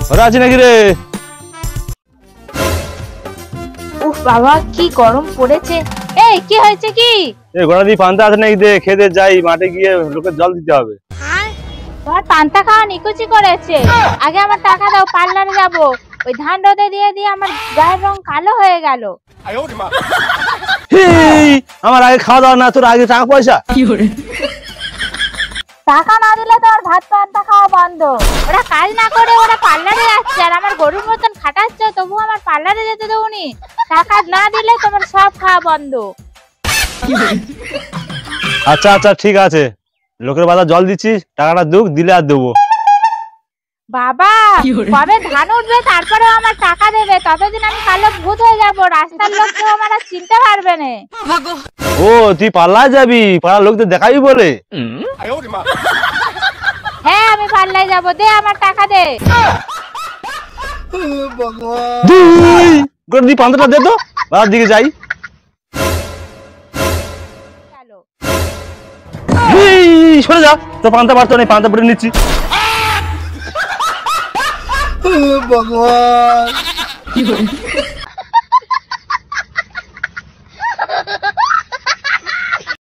ঘরে আছি নাকি রে? উফ বাবা কি গরম পড়েছে। এই কি হয়েছে কি? এই ঘোড়া দিয়ে পান্তা আছে নাকি দে, খেতে যাই, মাঠে গিয়ে লোকের জল দিতে হবে। তোমার পান্তা খাওয়া নিকুচি করেছে। আগে আমার টাকা দাও, পার্লারে যাবো। ওই ধান রোদে দিয়ে দিয়ে আমার গায়ের রং কালো হয়ে গেল। আমার আগে খাওয়া দাওয়া না, তোর আগে টাকা পয়সা। টাকা না দিলে তো আর ভাত পান্তা খাওয়া বন্ধ। ওরা কাজ না করে ওরা পার্লারে যাচ্ছে, আর আমার গরুর মতন খাটাচ্ছে, তবু আমার পার্লারে যেতে দেবনি। টাকা না দিলে তোমার সব খাওয়া বন্ধ। আচ্ছা আচ্ছা ঠিক আছে, লোকের বাজার জল দিচ্ছি, টাকাটা দুঃখ দিলে আর দেবো। বাবা কবে ধান উঠবে তারপরেও আমার টাকা দেবে, ততদিন আমি কালো ভূত হয়ে যাবো। রাস্তার লোক কেউ আমার আর চিনতে পারবে না। ও তুই পাল্লায় যাবি, পাড়ার লোকদের দেখাবি বলে? হ্যাঁ আমি পাল্লায় যাবো, দে আমার টাকা দে। তুই পান্তাটা দে তো, বাজার দিকে যাই। সরে যা, তো পান্তা পারতো নেই, পান্তা পড়ে নিচ্ছি। ভগবান